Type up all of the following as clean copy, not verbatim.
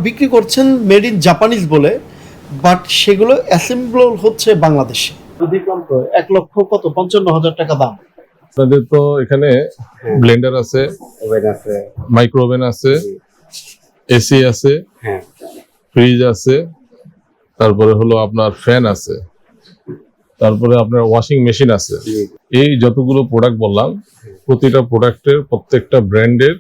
বিক্রি করছেন made in Japanese বলে, বাট সেগুলো অ্যাসেম্বল হচ্ছে বাংলাদেশে। দেখলাম তো 1,55,000 টাকা দাম। আপনাদের তো এখানে ব্লেন্ডার আছে, ওভেন আছে, মাইক্রো ওভেন আছে, এসি আছে, হ্যাঁ ফ্রিজ আছে, তারপরে হলো আপনার ফ্যান আছে, তারপরে আপনার ওয়াশিং মেশিন আছে। এই যতগুলো প্রোডাক্ট বললাম, প্রতিটা প্রোডাক্টের প্রত্যেকটা ব্র্যান্ডের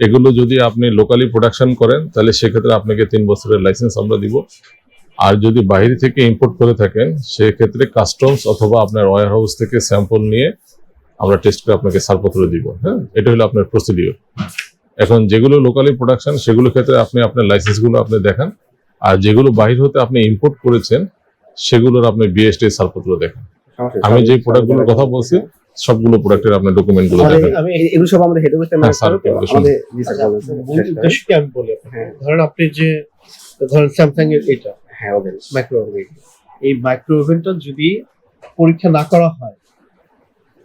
এগুলো যদি আপনি লোকালি প্রোডাকশন করেন তাহলে সেক্ষেত্রে আপনাকে 3 বছরের লাইসেন্স আমরা দিব। আর যদি বাইরে থেকে ইম্পোর্ট করে থাকেন সেক্ষেত্রে কাস্টমস অথবা আপনার ওয়্যার হাউস থেকে স্যাম্পল নিয়ে আমরা টেস্ট করে আপনাকে ছাড়পত্র দিব। হ্যাঁ, এটা হলো আপনার প্রসিডিওর। এখন যেগুলো লোকালি প্রোডাকশন সেগুলোর ক্ষেত্রে আপনি আপনার লাইসেন্সগুলো আপনি দেখান, আর যেগুলো বাইরে হতে আপনি ইম্পোর্ট করেছেন সেগুলোর আপনি বিএসটি ছাড়পত্র দেখান। আমি যে প্রোডাক্টগুলোর কথা বলছি সবগুলো প্রোডাক্টের আপনার ডকুমেন্টগুলো দেখান। আমি এগুলো সব আমাদের হেড অফিসে হ্যাঁ, স্যার, আমাদের জি স্যার বলেছেন। উদ্দেশ্যকে আমি বলি, ধরেন আপনি যে ধরেন স্যামসাং এর এটা হ্যাঁ ওভেন মাইক্রো ওভেন, এই মাইক্রো ওভেনটা যদি পরীক্ষা না করা হয়,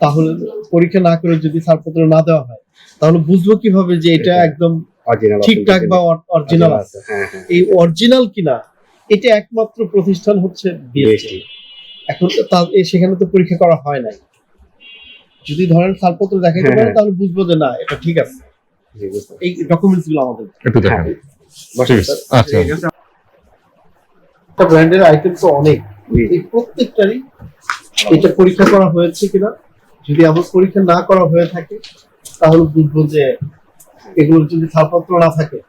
তাহলে পরীক্ষা না করে যদি ছাড়পত্র না দেওয়া হয়, তাহলে বুঝবো কিভাবে যে এটা একদম অরিজিনাল ঠিকঠাক বা অরিজিনাল আছে? হ্যাঁ হ্যাঁ এই অরিজিনাল কিনা এটা একমাত্র প্রতিষ্ঠান হচ্ছে বিএসটি। এখন সেখানে তো পরীক্ষা করা হয় নাই। যদি ধরেন ছাড়পত্র দেখাইতে পারে তাহলে বুঝবো যে না এটা ঠিক আছে। জি বুঝতে এই ডকুমেন্টস গুলো আমাদের একটু দেখান। ঠিক আছে, আচ্ছা। একটা ব্র্যান্ডের আইটেম তো অনেক, এই প্রত্যেকটারই এটা পরীক্ষা করা হয়েছে কিনা। যদি আবার পরীক্ষা না করা হয়ে থাকে তাহলে বুঝবো যে এগুলো যদি ছাড়পত্র না থাকে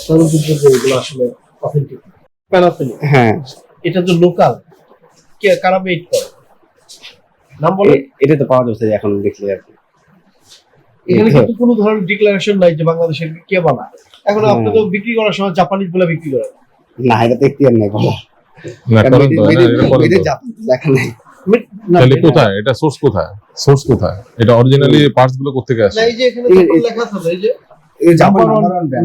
তাহলে বুঝবো যে এগুলো আসলে অথেন্টিক। প্যানাসোনিক, হ্যাঁ এটা তো লোকাল, কে কারা মেড করে নাম বলে? এটা তো পাওয়া যাচ্ছে এখন দেখলে আর কি। এখানে কিন্তু কোনো ধরনের ডিক্লারেশন নাই যে বাংলাদেশের কে বানায়। এখন আপনি তো বিক্রি করার সময় জাপানিজ বলে বিক্রি করেন না, এটা দেখতে আর নাই বলা না করেন তো, না এটা করেন তো। জাপান লেখা নাই। তাহলে কোথায় এটা সোর্স কোথায়? সোর্স কোথায়? এটা অরিজিনালি পার্টস গুলো কোথা থেকে আসে? না, এই যে এখানে জাপান লেখা আছে, এই যে এই Japan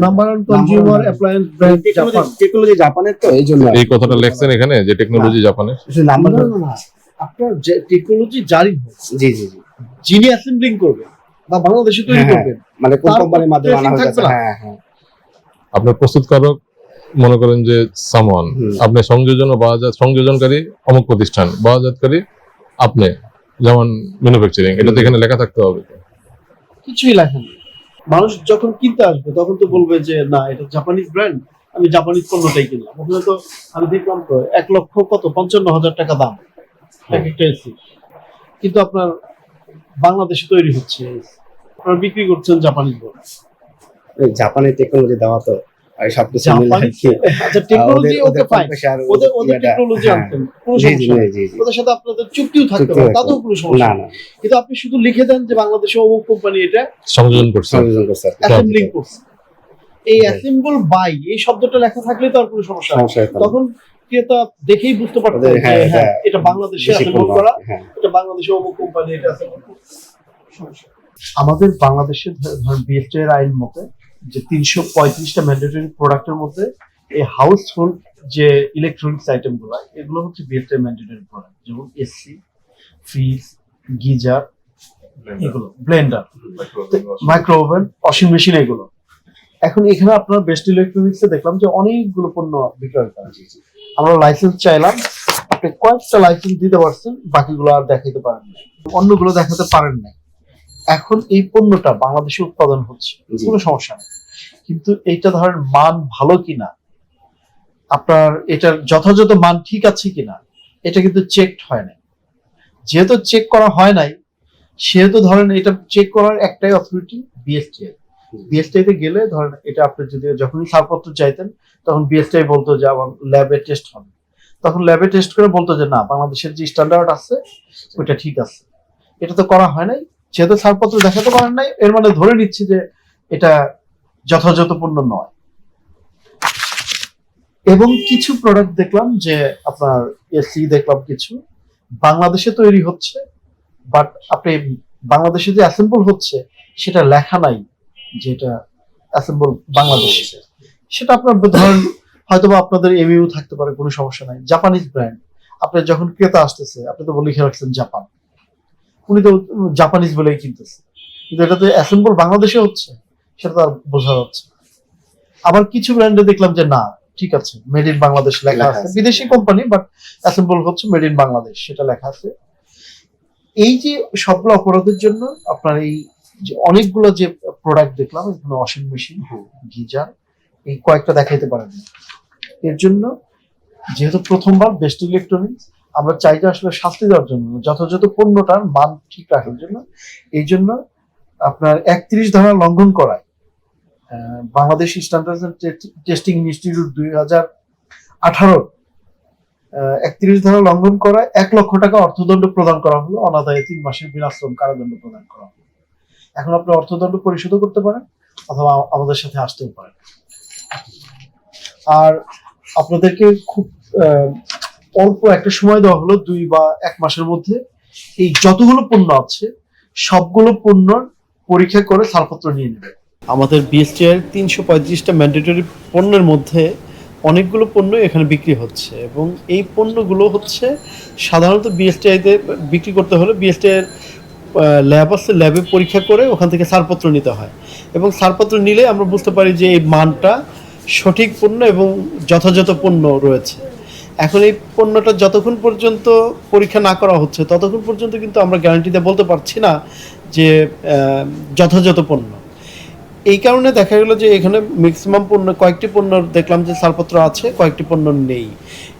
number 1 consumer appliance brand Japan. Technology জাপানের, তো এইজন্য এই কথাটা লেখছেন এখানে যে টেকনোলজি জাপানের। নাম্বার না, আপনার যে টেকনোলজি জারি হোক, জি জি জি যিনি অ্যাসেম্বলিং করবে বা বাংলাদেশে তৈরি করবেন, মানে কোন তার কোম্পানির মাধ্যমে আনা tracing হয়েছে। থাকবে না। হ্যাঁ হ্যাঁ আপনার প্রস্তুতকারক মনে করেন যে সামন, আপনি সংযোজন ও বাজার সংযোজনকারী অমুক প্রতিষ্ঠান, বাজারকারী আপনি, যেমন ম্যানুফ্যাকচারিং, এটা তো এখানে লেখা থাকতে হবে। কিছুই লেখা নেই। মানুষ যখন কিনতে আসবে তখন তো বলবে যে না এটা জাপানিজ ব্র্যান্ড, আমি জাপানিজ পণ্যটাই কিনলাম। ওখানে তো আমি দেখলাম তো 1,55,000 টাকা দাম এক একটা এসি, কিন্তু আপনার বাংলাদেশে তৈরি হচ্ছে, আপনারা বিক্রি করছেন জাপানিজ ব্র্যান্ড। জাপানের টেকনোলজি দেওয়া তো আর সবকিছু মিলে আর কি। আচ্ছা, টেকনোলজি ওকে ফাইন, ওদের ইয়াটা, টেকনোলজি হ্যাঁ। আনতেন, কোনো জি, সমস্যা নেই। জি, জি। ওদের সাথে আপনাদের চুক্তিও থাকতে চুক্তি পারে, থাকতে তাতেও কোনো সমস্যা না, নেই। না। কিন্তু আপনি শুধু লিখে দেন যে বাংলাদেশে অমুক কোম্পানি এটা সংযোজন করছে। সংযোজন করছে আর কি। অ্যাসেম্বলিং করছে, এই অ্যাসেম্বল বাই এই শব্দটা লেখা থাকলে তো আর কোনো সমস্যা নেই। সমস্যা হতো না। তখন ক্রেতা দেখেই বুঝতে পারতো ওদের, যে হ্যাঁ, হ্যাঁ এটা বাংলাদেশে দেশি অ্যাসেম্বল কোম্পানি, করা, হ্যাঁ। এটা বাংলাদেশে অমুক কোম্পানি এটা অ্যাসেম্বল করছে। সমস্যা নেই। আমাদের বাংলাদেশে ধরেন বিএসটি এর আইন মতে যে 335টা ম্যান্ডেটরি প্রোডাক্টের মধ্যে এই হাউসহোল্ড যে ইলেকট্রনিক্স আইটেম গুলো, এগুলো হচ্ছে বিএসটি এর ম্যান্ডেটরি প্রোডাক্ট, যেমন এসি, ফ্রিজ, গিজার, এগুলো Blender, micro oven, washing machine, এগুলো। এখন এখানে আপনার বেস্ট ইলেকট্রনিক্সে দেখলাম যে অনেকগুলো পণ্য বিক্রয় করা। আমরা লাইসেন্স চাইলাম, আপনি কয়েকটা লাইসেন্স দিতে পারছেন, বাকিগুলো আর দেখাইতে পারেন না, অন্যগুলো দেখাতে পারেন না। এখন এই পণ্যটা বাংলাদেশে উৎপাদন হচ্ছে, কোনো সমস্যা নেই, কিন্তু এইটা ধরেন মান ভালো কিনা, আপনার এটার যথাযথ মান ঠিক আছে কিনা, এটা কিন্তু চেক হয় নাই। যেহেতু চেক করা হয় নাই, সেহেতু ধরেন এটা চেক করার একটাই অথরিটি বিএসটিআই। বিএসটিআই গেলে ধরেন এটা আপনি যদি যখনই ছাড়পত্র চাইতেন তখন বিএসটিআই বলতো যে আমার ল্যাবে টেস্ট হবে, তখন ল্যাবে টেস্ট করে বলতো যে না বাংলাদেশের যে স্ট্যান্ডার্ড আছে ওইটা ঠিক আছে। এটা তো করা হয় নাই, যেহেতু ছাড়পত্র দেখাতে পারেন নাই, এর মানে ধরে নিচ্ছি যে এটা যথাযথ পণ্য নয়। এবং কিছু প্রোডাক্ট দেখলাম যে আপনার এসি দেখলাম কিছু বাংলাদেশে তৈরি হচ্ছে, বাট আপনি বাংলাদেশে যে অ্যাসেম্বল হচ্ছে সেটা লেখা নাই যে এটা অ্যাসেম্বল বাংলাদেশে। সেটা আপনার ধরেন হয়তোবা আপনাদের এমইউ থাকতে পারে, কোনো সমস্যা নাই। জাপানিজ ব্র্যান্ড, আপনার যখন ক্রেতা আসতেছে আপনি তো লিখে রাখছেন জাপান, উনি তো জাপানিজ বলেই কিনতেছে, কিন্তু এটা তো অ্যাসেম্বল বাংলাদেশে হচ্ছে, সেটা তো আর বোঝা যাচ্ছে। আবার কিছু ব্র্যান্ডে দেখলাম যে না, ঠিক আছে, মেড ইন বাংলাদেশ লেখা লেখা আছে, আছে। বিদেশি কোম্পানি বাট অ্যাসেম্বল হচ্ছে মেড ইন বাংলাদেশ, সেটা লেখা আছে। এই যে সবগুলো অপরাধের জন্য আপনার এই যে অনেকগুলো যে প্রোডাক্ট দেখলাম, এখানে ওয়াশিং মেশিন, গিজার, এই কয়েকটা দেখাইতে পারেন না। এর জন্য যেহেতু প্রথমবার বেস্ট ইলেকট্রনিক্স, আমরা চাই যে আসলে শাস্তি দেওয়ার জন্য, যথাযথ পণ্যটার মান ঠিক রাখার জন্য, এই জন্য আপনার 31 ধারা লঙ্ঘন করায় Bangladesh Standards and Testing Institute 2018 31 ধারা লঙ্ঘন করায় 1 লক্ষ টাকা অর্থদণ্ড প্রদান করা হলো, অনাদায়ে 3 মাসের বিনাশ্রম কারাদণ্ড প্রদান করা হলো। এখন আপনি অর্থদণ্ড পরিশোধ করতে পারেন অথবা আমাদের সাথে আসতেও পারেন। আর আপনাদেরকে খুব অল্প একটা সময় দেওয়া হলো, 2 বা 1 মাসের মধ্যে এই যতগুলো পণ্য আছে সবগুলো পণ্যর পরীক্ষা করে ছাড়পত্র নিয়ে নেবে। আমাদের বিএসটিআই 335টা ম্যান্ডেটরি পণ্যের মধ্যে অনেকগুলো পণ্য এখানে বিক্রি হচ্ছে, এবং এই পণ্যগুলো হচ্ছে সাধারণত বিএসটিআইতে বিক্রি করতে হলে বিএসটিআইয়ের ল্যাব আছে, ল্যাবে পরীক্ষা করে ওখান থেকে ছাড়পত্র নিতে হয়, এবং ছাড়পত্র নিলে আমরা বুঝতে পারি যে এই মানটা সঠিক পণ্য এবং যথাযথ পণ্য রয়েছে। এখন এই পণ্যটা যতক্ষণ পর্যন্ত পরীক্ষা না করা হচ্ছে ততক্ষণ পর্যন্ত কিন্তু আমরা গ্যারান্টিতে বলতে পারছি না যে যথাযথ পণ্য। এই কারণে দেখা গেল যে এখানে ম্যাক্সিমাম পণ্য, কয়েকটি পণ্য দেখলাম যে ছাড়পত্র আছে, কয়েকটি পণ্য নেই।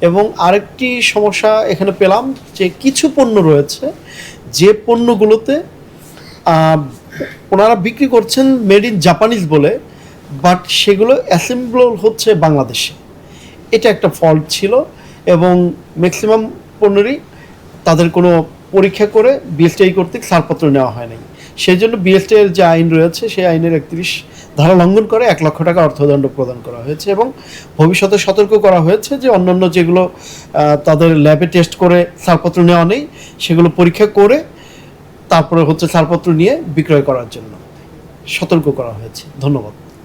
এবং আরেকটি সমস্যা এখানে পেলাম যে কিছু পণ্য রয়েছে যে পণ্যগুলোতে ওনারা বিক্রি করছেন মেড ইন জাপানিজ বলে, বাট সেগুলো অ্যাসেম্বল হচ্ছে বাংলাদেশে। এটা একটা ফল্ট ছিল, এবং ম্যাক্সিমাম পণ্যেরই তাদের কোনো পরীক্ষা করে বিএসটিআই কর্তৃক ছাড়পত্র নেওয়া হয় নাই। সেই জন্য বিএসটিআই এর যে আইন রয়েছে সেই আইনের 31 ধারা লঙ্ঘন করে 1 লক্ষ টাকা অর্থদণ্ড প্রদান করা হয়েছে, এবং ভবিষ্যতে সতর্ক করা হয়েছে যে অন্যান্য যেগুলো তাদের ল্যাবে টেস্ট করে ছাড়পত্র নেওয়া নেই সেগুলো পরীক্ষা করে তারপরে হচ্ছে ছাড়পত্র নিয়ে বিক্রয় করার জন্য সতর্ক করা হয়েছে। ধন্যবাদ।